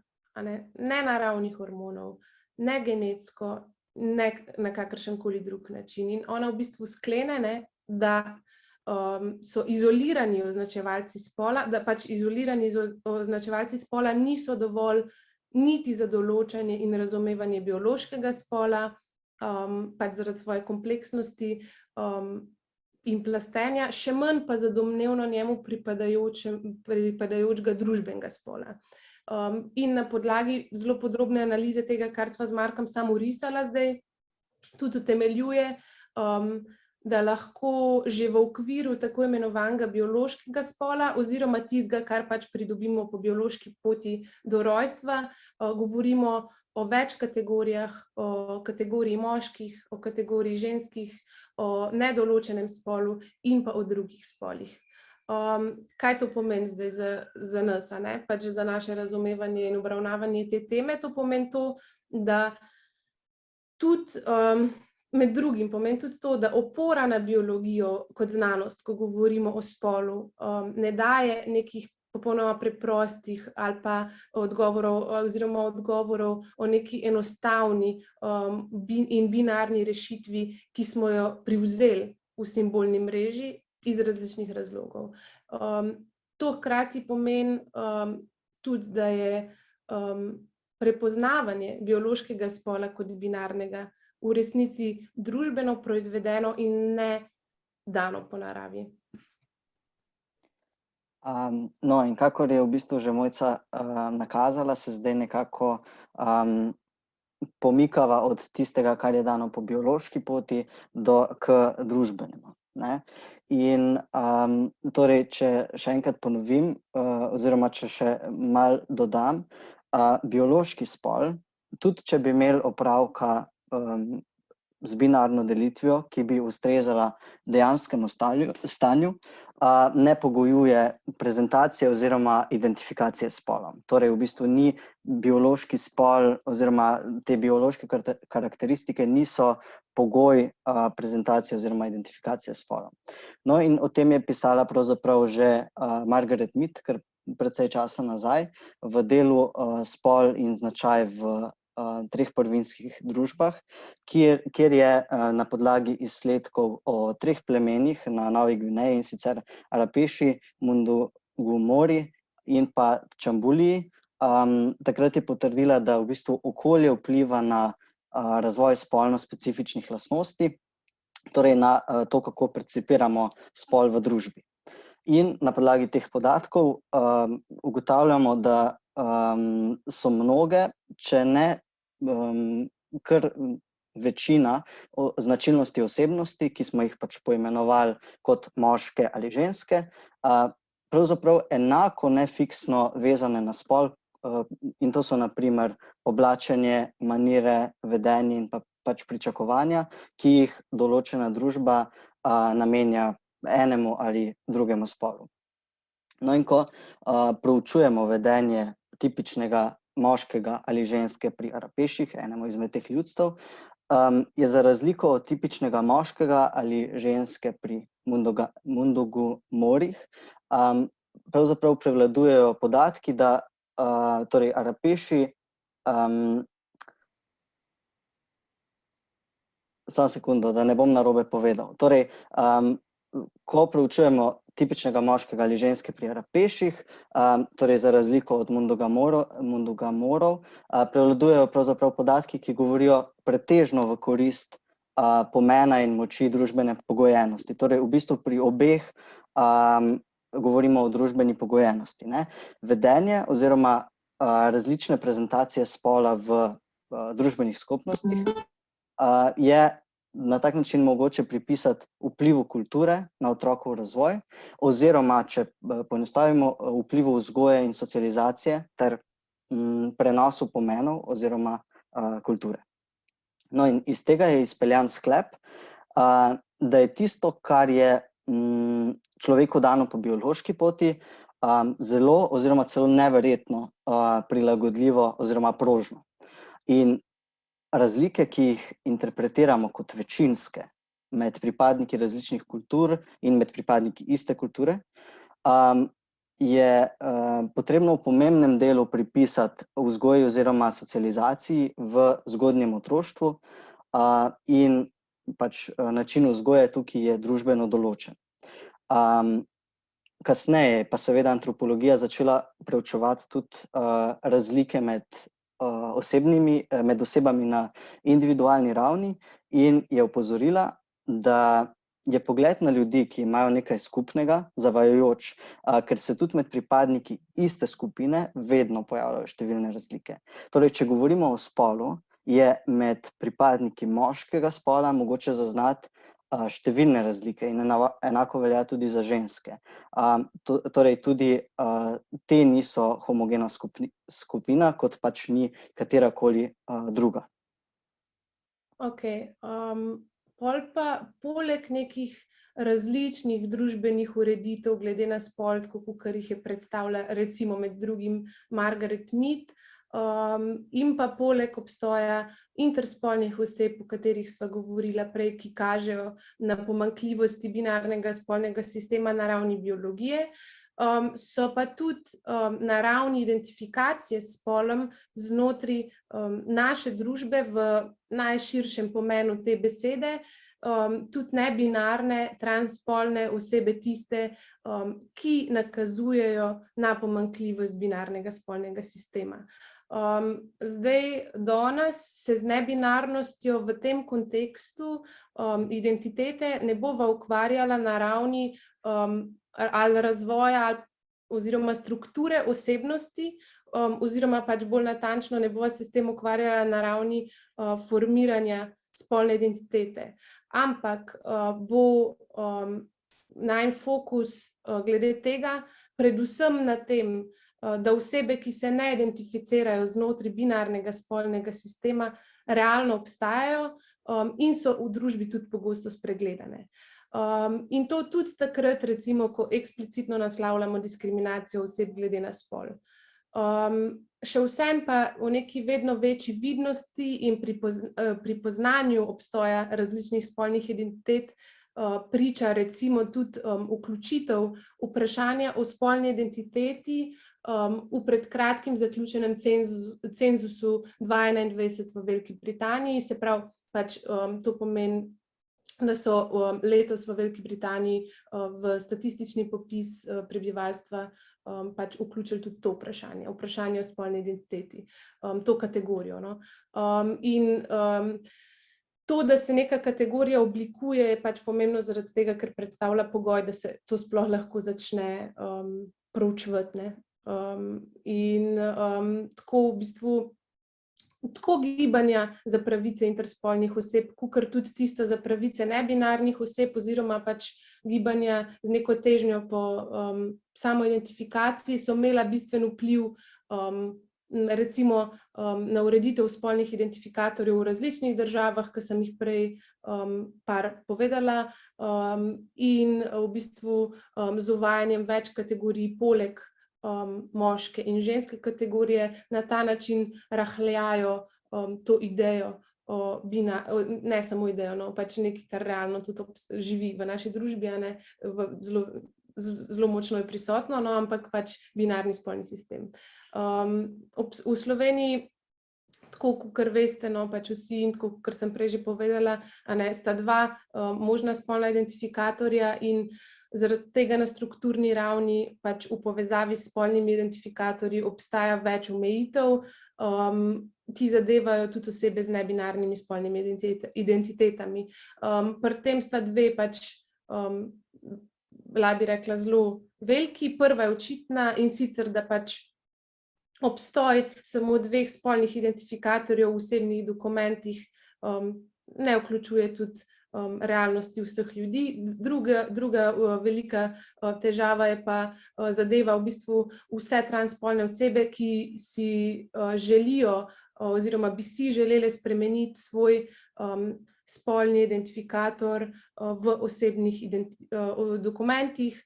Speaker 1: ne na ravni hormonov, ne genetsko ne na kakršenkoli drug način. In ona v bistvu sklene, ne, da so izolirani označevalci spola, da pač izolirani označevalci spola niso dovolj niti za določanje in razumevanje biološkega spola, pač zaradi svoje kompleksnosti in plastenja, še manj pa za domnevno njemu pripadajočega družbenega spola. In na podlagi zelo podrobne analize tega, kar sva z Markom samo risala zdaj, tudi utemeljuje, da lahko že v okviru tako imenovanega biološkega spola oziroma tistega, kar pač pridobimo po biološki poti do rojstva, govorimo o več kategorijah, o kategoriji moških, o kategoriji ženskih, o nedoločenem spolu in pa o drugih spolih. Kaj to pomeni zdaj za nas, ne? Pač za naše razumevanje in obravnavanje te teme? To pomeni to, da tudi med drugim pomeni tudi to, da opora na biologijo kot znanost, ko govorimo o spolu, ne daje nekih popolnoma preprostih ali pa odgovorov o neki enostavni in binarni rešitvi, ki smo jo privzeli v simbolni mreži iz različnih razlogov. To hkrati pomeni tudi, da je prepoznavanje biološkega spola kot binarnega v resnici družbeno proizvedeno in ne dano po naravi.
Speaker 2: No, in kakor je v bistvu že Mojca nakazala, se zdaj nekako pomikava od tistega, kar je dano po biološki poti, k družbenemu. Ne? In torej, če še enkrat ponovim, oziroma če še malo dodam, biološki spol, tudi če bi imeli opravka z binarno delitvijo, ki bi ustrezala dejanskemu stanju, ne pogojuje prezentacije oziroma identifikacije spola. Torej, v bistvu ni biološki spol oziroma te biološke karakteristike niso pogoj prezentacije oziroma identifikacije spola. No, in o tem je pisala pravzaprav že Margaret Mead, kar precej časa nazaj, v delu Spol in značaj v treh prvinskih družbah, kjer je na podlagi izsledkov o treh plemenih na Novi Gvineji, in sicer Arapeši, Mundugu Mori in pa Čambuliji, takrat je potrdila, da v bistvu okolje vpliva na razvoj spolno specifičnih lastnosti, torej na to, kako percipiramo spol v družbi. In na podlagi teh podatkov ugotavljamo, da so mnoge, če ne kar večina značilnosti osebnosti, ki smo jih pač poimenovali kot moške ali ženske, pravzaprav enako nefiksno vezane na spol, in to so na primer oblačenje, manire, vedenje in pač pričakovanja, ki jih določena družba namenja enemu ali drugemu spolu. No, in ko proučujemo vedenje tipičnega moškega ali ženske pri Arapeših, enemu izmed teh ljudstev, je za razliko od tipičnega moškega ali ženske pri Mundugu Morih, pravzaprav prevladujejo podatki, da torej Arapeši, samo sekundo, da ne bom narobe povedal. Torej, ko proučujemo tipičnega moškega ali ženske pri Arapeših, torej za razliko od Munduga Morov, prevladujejo pravzaprav podatki, ki govorijo pretežno v korist pomena in moči družbene pogojenosti. Torej, v bistvu pri obeh govorimo o družbeni pogojenosti, ne? Vedenje oziroma različne prezentacije spola v družbenih skupnostih je na tak način mogoče pripisati vplivu kulture na otrokov razvoj oziroma, če poenostavimo, vplivu vzgoje in socializacije ter prenosu pomenov oziroma kulture. No, in iz tega je izpeljan sklep, da je tisto, kar je človeku dano po biološki poti, zelo oziroma celo neverjetno prilagodljivo oziroma prožno. In razlike, ki jih interpretiramo kot večinske med pripadniki različnih kultur in med pripadniki iste kulture, je potrebno v pomembnem delu pripisati vzgoji oziroma socializaciji v zgodnjem otroštvu, in pač način vzgoje tukaj je družbeno določen. Kasneje pa seveda antropologija začela preučevati tudi razlike med osebami na individualni ravni in je opozorila, da je pogled na ljudi, ki imajo nekaj skupnega, zavajajoč, ker se tudi med pripadniki iste skupine vedno pojavljajo številne razlike. Torej, če govorimo o spolu, je med pripadniki moškega spola mogoče zaznati številne razlike in enako velja tudi za ženske. Torej, tudi te niso homogena skupina, kot pač ni katerakoli druga.
Speaker 1: Pol pa poleg nekih različnih družbenih ureditev glede na spol, kakor jih je predstavila recimo med drugim Margaret Mead, in pa poleg obstoja interspolnih oseb, o katerih sva govorila prej, ki kažejo na pomanjkljivosti binarnega spolnega sistema na ravni biologije, so pa tudi na ravni identifikacije s spolom znotraj naše družbe v najširšem pomenu te besede, tudi nebinarne, transspolne osebe tiste, ki nakazujejo na pomanjkljivost binarnega spolnega sistema. Zdaj, danes se z nebinarnostjo v tem kontekstu identitete ne bova ukvarjala na ravni ali razvoja oziroma strukture osebnosti, oziroma pač bolj natančno ne bova se s tem ukvarjala na ravni formiranja spolne identitete. Ampak bo najin fokus glede tega predvsem na tem, da osebe, ki se ne identificirajo znotraj binarnega spolnega sistema, realno obstajajo in so v družbi tudi pogosto spregledane. In to tudi takrat, recimo, ko eksplicitno naslavljamo diskriminacijo oseb glede na spol. Še vsem pa v neki vedno večji vidnosti in pri poznanju obstoja različnih spolnih identitet priča recimo tudi vključitev vprašanja o spolni identiteti v pred kratkim zaključenem cenzusu 2021 v Veliki Britaniji, se pravi, pač to pomeni, da so letos v Veliki Britaniji v statistični popis prebivalstva pač vključili tudi to vprašanje o spolni identiteti, to kategorijo, no. In to, da se neka kategorija oblikuje, je pač pomembno zaradi tega, ker predstavlja pogoj, da se to sploh lahko začne proučevati, ne. In tako v bistvu tako gibanja za pravice interspolnih oseb, kakor tudi tista za pravice nebinarnih oseb oziroma pač gibanja z neko težnjo po samoidentifikaciji so imela bistven vpliv recimo na ureditev spolnih identifikatorjev v različnih državah, ki sem jih prej par povedala, in v bistvu z uvajanjem več kategorij poleg moške in ženske kategorije na ta način rahljajo to idejo, ne samo idejo, no, pač nekaj, kar realno tudi živi v naši družbi, a ne, zelo močno je prisotno, no, ampak pač binarni spolni sistem. V Sloveniji, tako kakor veste, no, pač vsi in tako, kakor sem prej že povedala, a ne, sta dva možna spolna identifikatorja in zaradi tega na strukturni ravni pač v povezavi s spolnimi identifikatorji obstaja več omejitev, ki zadevajo tudi osebe z nebinarnimi spolnimi identitetami. Pri tem sta dve pač, bi rekla, zelo veliki. Prva je očitna, in sicer, da pač obstoj samo dveh spolnih identifikatorjev v osebnih dokumentih ne vključuje tudi realnosti vseh ljudi. Druga velika težava je pa zadeva v bistvu vse transspolne osebe, ki si želijo oziroma bi si želele spremeniti svoj spolni identifikator v osebnih dokumentih,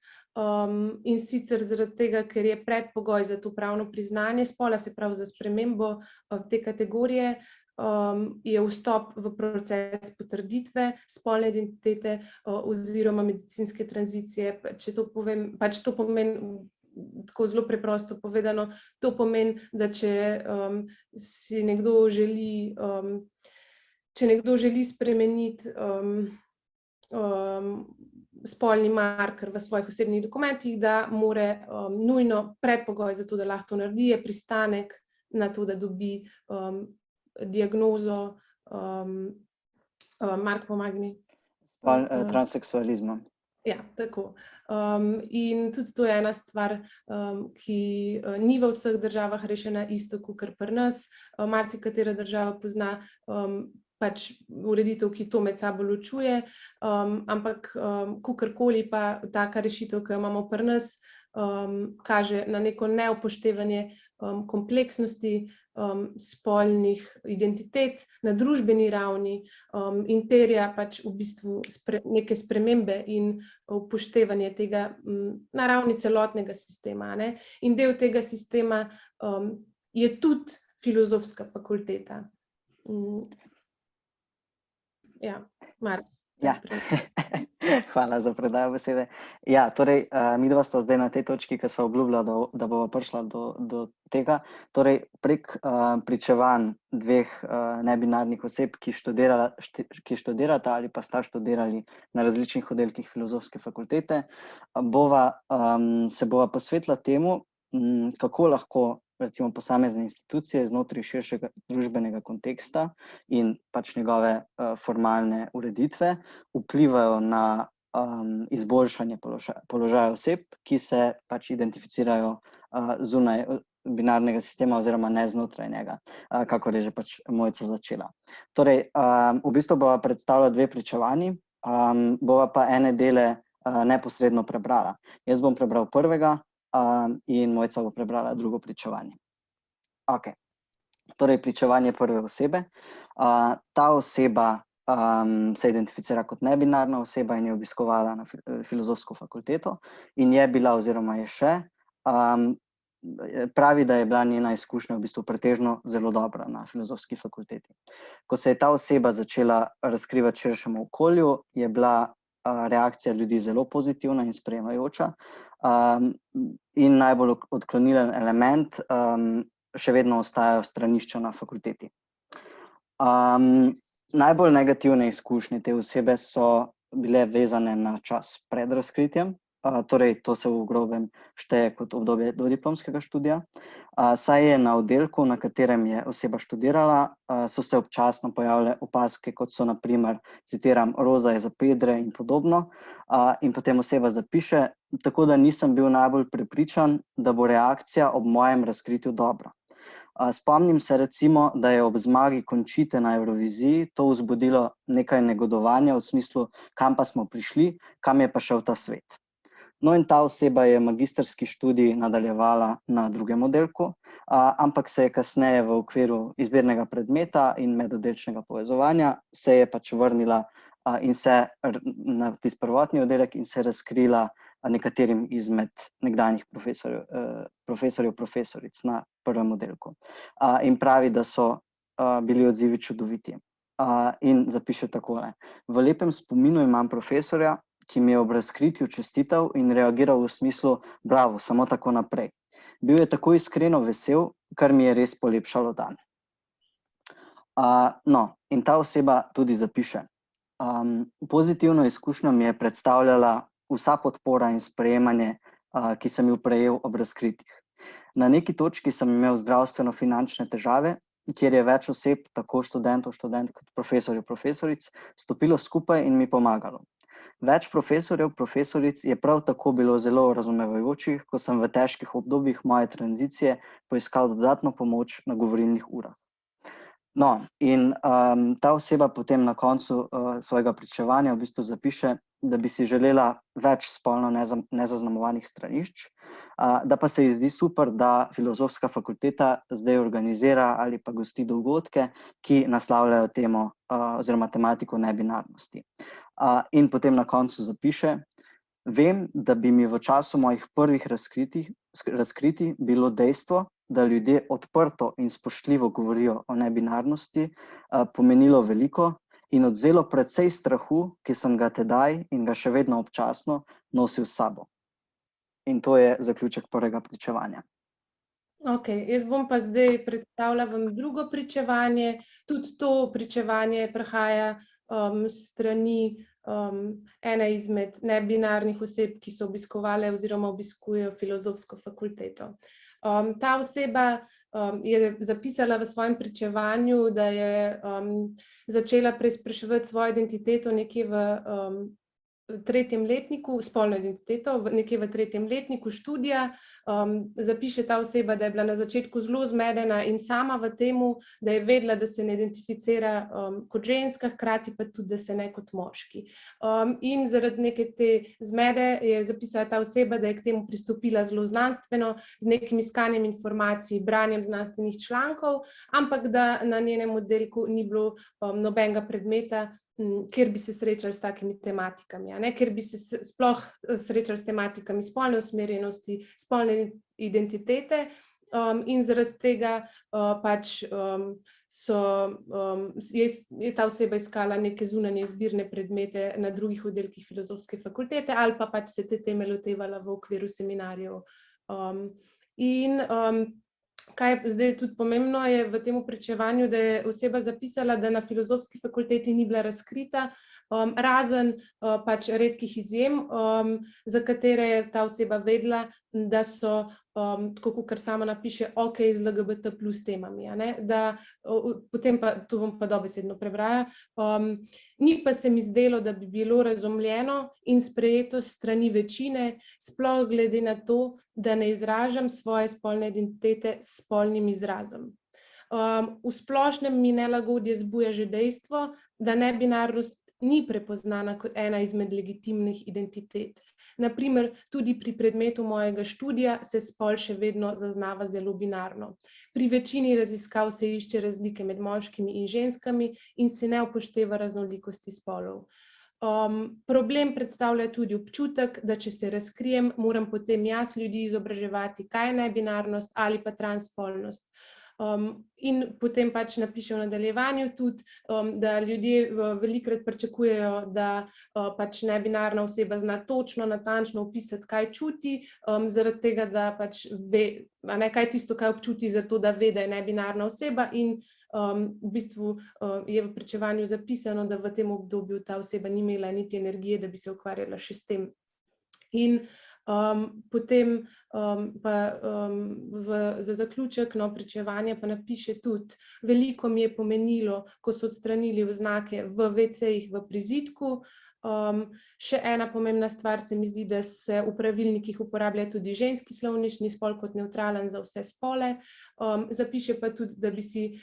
Speaker 1: in sicer zaradi tega, ker je predpogoj za to pravno priznanje spola, se pravi za spremembo te kategorije, je vstop v proces potrditve spolne identitete oziroma medicinske tranzicije. Če to povem, pač to pomeni, tako zelo preprosto povedano, to pomeni, da če si nekdo želi, če nekdo želi spremeniti spolni marker v svojih osebnih dokumentih, da mora nujno predpogoj za to, da lahko to naredi, je pristanek na to, da dobi diagnozo, Mark, pomagaj mi.
Speaker 2: Transseksualizma.
Speaker 1: Ja, tako. In tudi to je ena stvar, ki ni v vseh državah rešena isto, kakor pri nas. Marsikatera država pozna pač ureditev, ki to med sabo ločuje, ampak kakorkoli pa taka rešitev, ki jo imamo pri nas, kaže na neko neupoštevanje kompleksnosti spolnih identitet na družbeni ravni in terja pač v bistvu neke spremembe in upoštevanje tega na ravni celotnega sistema, ne? In del tega sistema je tudi filozofska fakulteta. Ja, Mark.
Speaker 2: Ja. Hvala za predajo besede. Ja, torej, midva sta zdaj na tej točki, ki sva obljubila, da bova prišla do tega. Torej, prek pričevanj dveh nebinarnih oseb, ki študirata ali pa sta študirali na različnih oddelkih filozofske fakultete, se bova posvetila temu, kako lahko recimo posamezne institucije znotraj širšega družbenega konteksta in pač njegove formalne ureditve vplivajo na izboljšanje položaja oseb, ki se pač identificirajo zunaj binarnega sistema oziroma ne znotraj njega, kakor je že pač Mojca začela. Torej, v bistvu bova predstavila dve pričevanji, bova pa ene dele neposredno prebrala. Jaz bom prebral prvega, in Mojca bo prebrala drugo pričevanje. Ok, torej pričevanje prve osebe. Ta oseba se identificira kot nebinarna oseba in je obiskovala na filozofsko fakulteto in je bila oziroma je še, pravi, da je bila njena izkušnja v bistvu pretežno zelo dobra na filozofski fakulteti. Ko se je ta oseba začela razkrivati širšemu okolju, je bila reakcija ljudi zelo pozitivna in sprejemajoča, in najbolj odklonilen element še vedno ostajajo stranišča na fakulteti. Najbolj negativne izkušnje te osebe so bile vezane na čas pred razkritjem, torej to se v grobem šteje kot obdobje dodiplomskega študija, saj je na oddelku, na katerem je oseba študirala, so se občasno pojavile opazke, kot so na primer, citiram, roza je za pedre in podobno, in potem oseba zapiše, tako da nisem bil najbolj prepričan, da bo reakcija ob mojem razkritju dobra. Spomnim se recimo, da je ob zmagi Končite na Evroviziji to vzbudilo nekaj negodovanja v smislu, kam pa smo prišli, kam je pa šel ta svet. No in ta oseba je magistrski študij nadaljevala na drugem oddelku, ampak se je kasneje v okviru izbirnega predmeta in medoddelčnega povezovanja se je pač vrnila in se na tisti prvotni oddelek in se razkrila nekaterim izmed nekdanjih profesoric na prvem oddelku. In pravi, da so bili odzivi čudoviti. In zapiše takole: v lepem spominu imam profesorja, ki mi je ob razkritju čestital in reagiral v smislu, bravo, samo tako naprej. Bil je tako iskreno vesel, kar mi je res polepšalo dan. No, in ta oseba tudi zapiše: pozitivno izkušnjo mi je predstavljala vsa podpora in sprejemanje, ki sem jo prejel ob razkritjih. Na neki točki sem imel zdravstveno-finančne težave, kjer je več oseb, tako študentov, študentk kot profesorjev, profesoric, stopilo skupaj in mi pomagalo. Več profesorjev, profesoric je prav tako bilo zelo razumevajočih, ko sem v težkih obdobjih moje tranzicije poiskal dodatno pomoč na govorilnih urah. No, in ta oseba potem na koncu svojega pričevanja v bistvu zapiše, da bi si želela več spolno nezaznamovanih stranišč, da pa se ji zdi super, da filozofska fakulteta zdaj organizira ali pa gosti dogodke, ki naslavljajo temo oziroma tematiko nebinarnosti. In potem na koncu zapiše: vem, da bi mi v času mojih prvih razkritij bilo dejstvo, da ljudje odprto in spoštljivo govorijo o nebinarnosti, pomenilo veliko in odvzelo precej strahu, ki sem ga tedaj in ga še vedno občasno nosil s sabo. In to je zaključek prvega pričevanja.
Speaker 1: Ok, jaz bom pa zdaj predstavila vam drugo pričevanje. Tudi to pričevanje prihaja strani ene izmed nebinarnih oseb, ki so obiskovale oziroma obiskujejo filozofsko fakulteto. Ta oseba je zapisala v svojem pričevanju, da je začela preizpraševati svojo identiteto nekje v tretjem letniku, spolno identiteto, nekje v tretjem letniku študija. Zapiše ta oseba, da je bila na začetku zelo zmedena in sama v temu, da je vedela, da se ne identificira kot ženska, hkrati pa tudi, da se ne kot moški. In zaradi neke te zmede je zapisala ta oseba, da je k temu pristopila zelo znanstveno, z nekim iskanjem informacij, branjem znanstvenih člankov, ampak da na njenem oddelku ni bilo nobenega predmeta, kjer bi se srečali s takimi tematikami, kjer bi se sploh srečali s tematikami spolne usmerjenosti, spolne identitete, in zaradi tega pač je ta oseba iskala neke zunanje izbirne predmete na drugih oddelkih filozofske fakultete ali pa pač se te teme lotevala v okviru seminarjev. In kaj je zdaj tudi pomembno je v tem pričevanju, da je oseba zapisala, da na filozofski fakulteti ni bila razkrita, razen pač redkih izjem, za katere je ta oseba vedela, da so, tako kot sama napiše, ok z LGBT plus temami, da potem pa, to bom pa dobesedno prebrala, ni pa se mi zdelo, da bi bilo razumljeno in sprejeto s strani večine, sploh glede na to, da ne izražam svoje spolne identitete s spolnim izrazom. V splošnem mi nelagodje zbuja že dejstvo, da nebinarnost ni prepoznana kot ena izmed legitimnih identitet. Naprimer, tudi pri predmetu mojega študija se spol še vedno zaznava zelo binarno. Pri večini raziskav se išče razlike med moškimi in ženskami in se ne upošteva raznolikosti spolov. Problem predstavlja tudi občutek, da če se razkrijem, moram potem jaz ljudi izobraževati, kaj je nebinarnost ali pa transspolnost. In potem pač napiše v nadaljevanju tudi, da ljudje velikokrat pričakujejo, da pač nebinarna oseba zna točno, natančno opisati, kaj čuti, zaradi tega, da pač ve, kaj je tisto, kaj občuti, zato da ve, da je nebinarna oseba, in v bistvu je v pričevanju zapisano, da v tem obdobju ta oseba ni imela niti energije, da bi se ukvarjala še s tem. In potem pa za zaključek pričevanja pa napiše tudi: veliko mi je pomenilo, ko so odstranili oznake v WC-jih v prizidku. Še ena pomembna stvar se mi zdi, da se v pravilnikih uporablja tudi ženski slovnični spol kot nevtralen za vse spole. Zapiše pa tudi, da bi si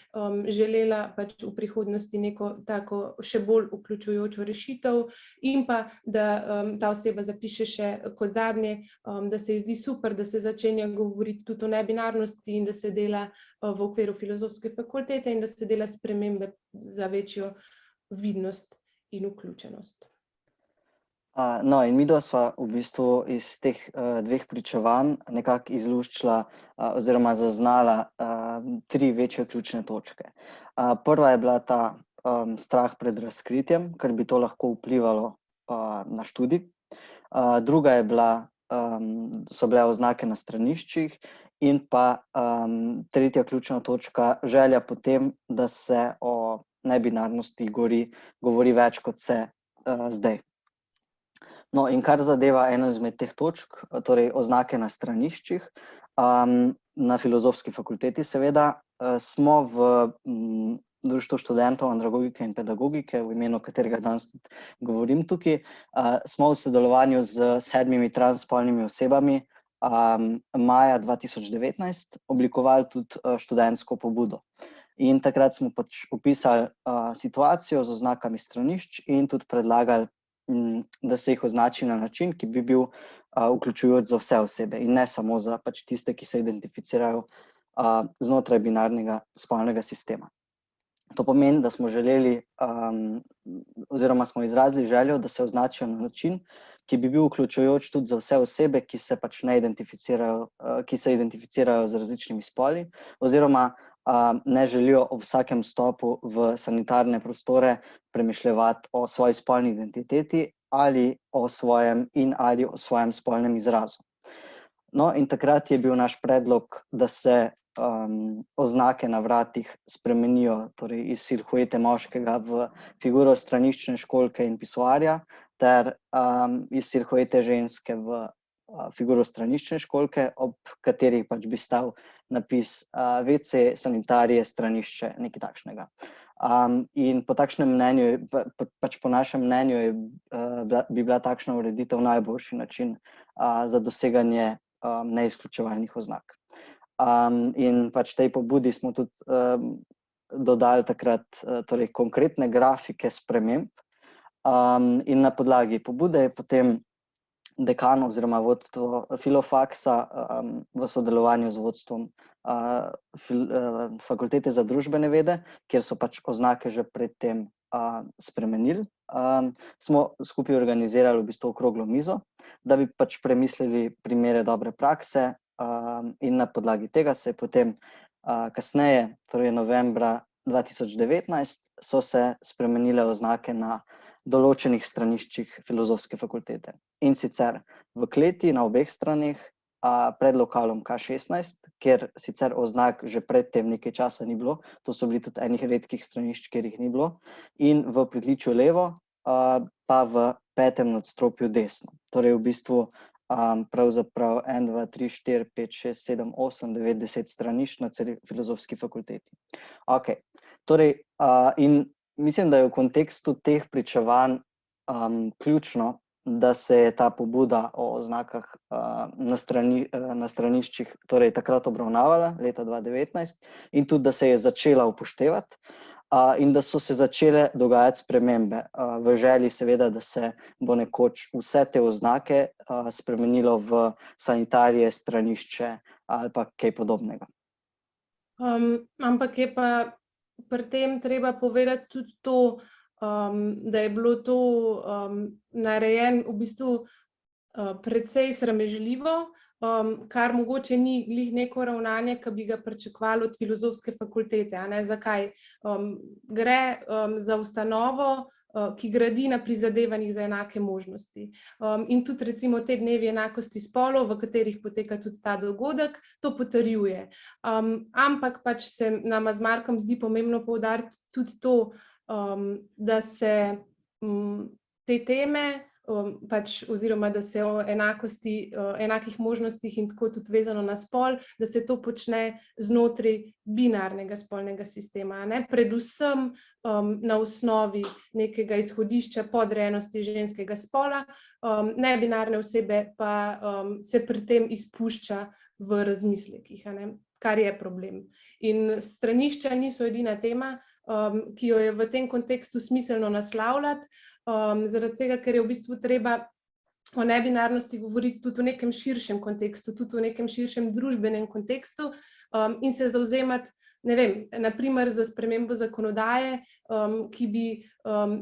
Speaker 1: želela pač v prihodnosti neko tako še bolj vključujočo rešitev, in pa da ta oseba zapiše še kot zadnje, da se ji zdi super, da se začenja govoriti tudi o nebinarnosti in da se dela v okviru filozofske fakultete in da se dela spremembe za večjo vidnost in vključenost.
Speaker 2: No, in midva sva v bistvu iz teh dveh pričevanj nekako izluščila oziroma zaznala 3 večje ključne točke. Prva je bila ta strah pred razkritjem, ker bi to lahko vplivalo na študij. Druga je bila, so bile oznake na straniščih, in pa tretja ključna točka, želja potem, da se o nebinarnosti govori več, kot se zdaj. No, in kar zadeva eno izmed teh točk, torej oznake na straniščih, na filozofski fakulteti seveda, smo v Društvu študentov andragogike in pedagogike, v imenu katerega danes govorim tukaj, smo v sodelovanju z 7 transspolnimi osebami maja 2019 oblikovali tudi študentsko pobudo. In takrat smo pač opisali situacijo z oznakami stranišč in tudi predlagali, da se jih označi na način, ki bi bil vključujoč za vse osebe in ne samo za pač tiste, ki se identificirajo znotraj binarnega spolnega sistema. To pomeni, da smo želeli oziroma smo izrazili željo, da se označijo na način, ki bi bil vključujoč tudi za vse osebe, ki se pač ne identificirajo, ki se identificirajo z različnimi spoli oziroma ne želijo ob vsakem vstopu v sanitarne prostore premišljevati o svoji spolni identiteti ali o svojem spolnem izrazu. No, in takrat je bil naš predlog, da se oznake na vratih spremenijo, torej iz silhuete moškega v figuro straniščne školjke in pisoarja, ter iz silhuete ženske v figuro straniščne školjke, ob katerih pač bi stal napis WC, sanitarije, stranišče, nekaj takšnega. In po takšnem mnenju, pač po našem mnenju bi bila takšna ureditev najboljši način za doseganje neizključevalnih oznak. In pač tej pobudi smo tudi dodali takrat torej konkretne grafike sprememb in na podlagi pobude je potem dekan oziroma vodstvo Filofaksa v sodelovanju z vodstvom Fakultete za družbene vede, kjer so pač oznake že predtem spremenili, smo skupaj organizirali v bistvu okroglo mizo, da bi pač premislili primere dobre prakse in na podlagi tega se je potem kasneje, torej novembra 2019, so se spremenile oznake na določenih straniščih Filozofske fakultete. In sicer v kleti na obeh straneh pred lokalom K16, kjer sicer oznak že predtem nekaj časa ni bilo, to so bili tudi enih redkih stranišč, kjer jih ni bilo, in v pritličju levo pa v 5. nadstropju desno. Torej v bistvu pravzaprav 1, 2, 3, 4, 5, 6, 7, 8, 9, 10 stranišč na celi Filozofski fakulteti. Ok, torej in mislim, da je v kontekstu teh pričevanj ključno, da se je ta pobuda o oznakah na straniščih torej takrat obravnavala, leta 2019, in tudi, da se je začela upoštevati in da so se začele dogajati spremembe v želji seveda, da se bo nekoč vse te oznake spremenilo v sanitarije, stranišče ali pa kaj podobnega.
Speaker 1: Ampak je pa pri tem treba povedati tudi to, da je bilo to narejeno v bistvu precej sramežljivo, kar mogoče ni glih neko ravnanje, ki bi ga pričakovali od Filozofske fakultete. Zakaj? Gre za ustanovo, ki gradi na prizadevanjih za enake možnosti. In tudi recimo te dnevi enakosti spolov, v katerih poteka tudi ta dogodek, to potrjuje. Ampak pač se nama z Markom zdi pomembno poudariti tudi to, da se te teme pač oziroma da se o enakosti, enakih možnostih in tako tudi vezano na spol, da se to počne znotraj binarnega spolnega sistema, predvsem na osnovi nekega izhodišča podrejenosti ženskega spola, nebinarne osebe pa se pri tem izpušča v razmislekih, kar je problem. In stranišča niso edina tema, ki jo je v tem kontekstu smiselno naslavljati, zaradi tega, ker je v bistvu treba o nebinarnosti govoriti tudi v nekem širšem kontekstu, tudi v nekem širšem družbenem kontekstu in se zavzemati, ne vem, na primer za spremembo zakonodaje, ki bi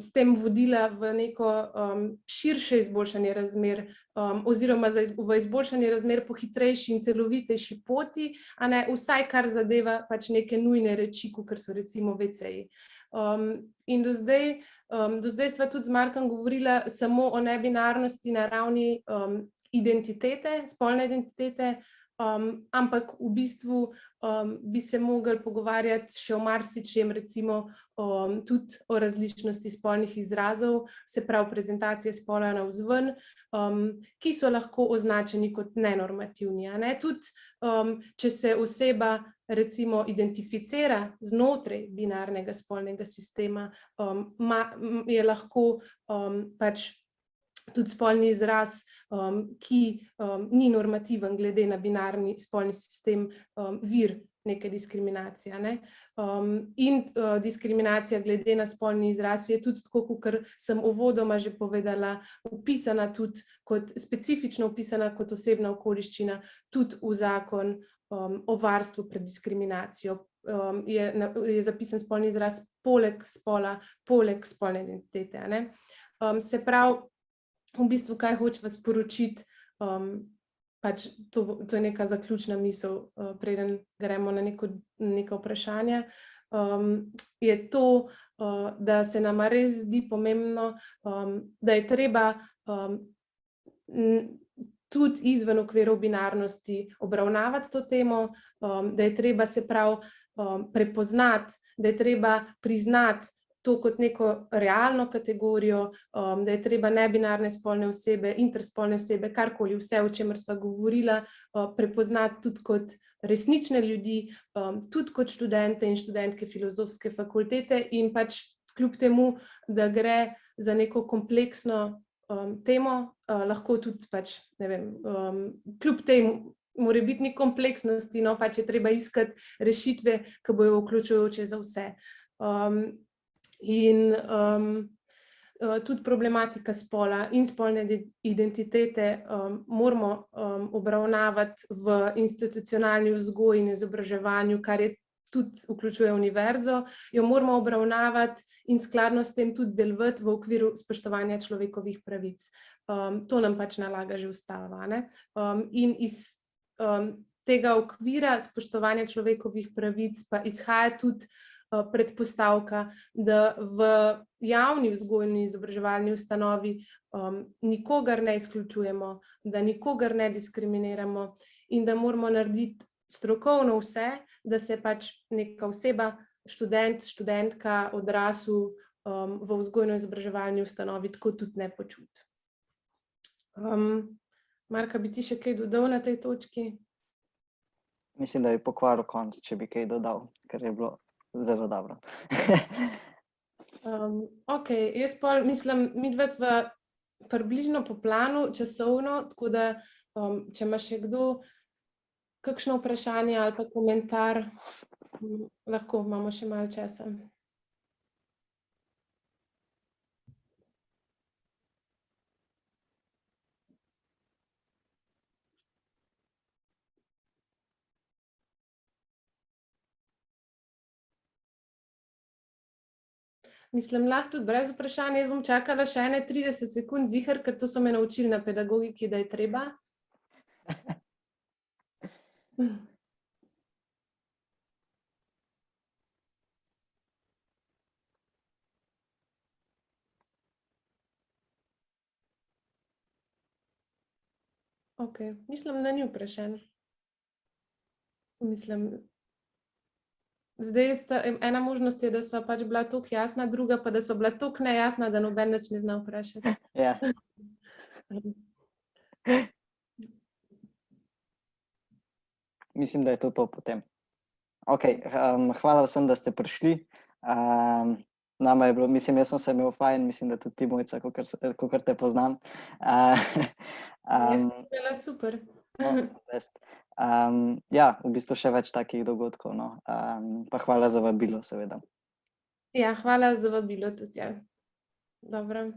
Speaker 1: s tem vodila v neko širše izboljšanje razmer oziroma v izboljšanje razmer po hitrejši in celovitejši poti, vsaj kar zadeva pač neke nujne reči, kakor so recimo WC-ji. In do zdaj sva tudi z Markom govorila samo o nebinarnosti na ravni identitete, spolne identitete, ampak v bistvu bi se mogli pogovarjati še o marsičem, recimo tudi o različnosti spolnih izrazov, se pravi prezentacije spola navzven, ki so lahko označeni kot nenormativni. Tudi če se oseba recimo identificira znotraj binarnega spolnega sistema, je lahko pač tudi spolni izraz, ki ni normativen glede na binarni spolni sistem, vir neke diskriminacije. In diskriminacija glede na spolni izraz je tudi tako, kakor sem uvodoma že povedala, opisana tudi kot specifično opisana kot osebna okoliščina tudi v zakon o varstvu pred diskriminacijo. Je zapisan spolni izraz poleg spola, poleg spolne identitete. Se pravi, v bistvu, kaj hočeva sporočiti, pač to je neka zaključna misel, preden gremo na neka vprašanja, je to, da se nama res zdi pomembno, da je treba tudi izven okvirov binarnosti obravnavati to temo, da je treba se prav prepoznati, da je treba priznati to kot neko realno kategorijo, da je treba nebinarne spolne osebe, interspolne osebe, karkoli, vse, o čemer sva govorila, prepoznati tudi kot resnične ljudi, tudi kot študente in študentke filozofske fakultete in pač kljub temu, da gre za neko kompleksno temo, lahko tudi pač, ne vem, kljub tej morebitni kompleksnosti, no, pač je treba iskati rešitve, ki bojo vključujoče za vse. In tudi problematika spola in spolne identitete moramo obravnavati v institucionalni vzgoji in izobraževanju, kar je tudi vključuje univerzo, jo moramo obravnavati in skladno s tem tudi delovati v okviru spoštovanja človekovih pravic. To nam pač nalaga že ustava, ne? In iz tega okvira spoštovanja človekovih pravic pa izhaja tudi predpostavka, da v javni vzgojni izobraževalni ustanovi nikogar ne izključujemo, da nikogar ne diskriminiramo in da moramo narediti strokovno vse, da se pač neka oseba, študent, študentka, odrasel v vzgojno-izobraževalni ustanovi tako tudi ne počuti. Marka, bi ti še kaj dodal na tej točki?
Speaker 2: Mislim, da bi pokvaril konec, če bi kaj dodal, ker je bilo zelo dobro.
Speaker 1: Ok, jaz pol mislim, midva sva približno po planu časovno, tako da če ima še kdo kakšno vprašanje ali pa komentar, lahko imamo še malo časa. Mislim, lahko tudi brez vprašanja, jaz bom čakala še ene 30 sekund ziher, ker to so me naučili na pedagogiki, da je treba. Ok, mislim, da ni vprašanj. Mislim, zdaj ena možnost je, da sva pač bila toliko jasna, druga pa, da sva bila toliko nejasna, da noben nič ne zna vprašati.
Speaker 2: Ja. Mislim, da je to potem. Ok, hvala vsem, da ste prišli. Nama je bilo, mislim, jaz sem se imel fajn, mislim, da tudi ti, Mojca, kakor te poznam.
Speaker 1: Jaz sem bila super.
Speaker 2: Ja, v bistvu še več takih dogodkov, no. Pa hvala za vabilo, seveda.
Speaker 1: Ja, hvala za vabilo tudi, ja. Dobro.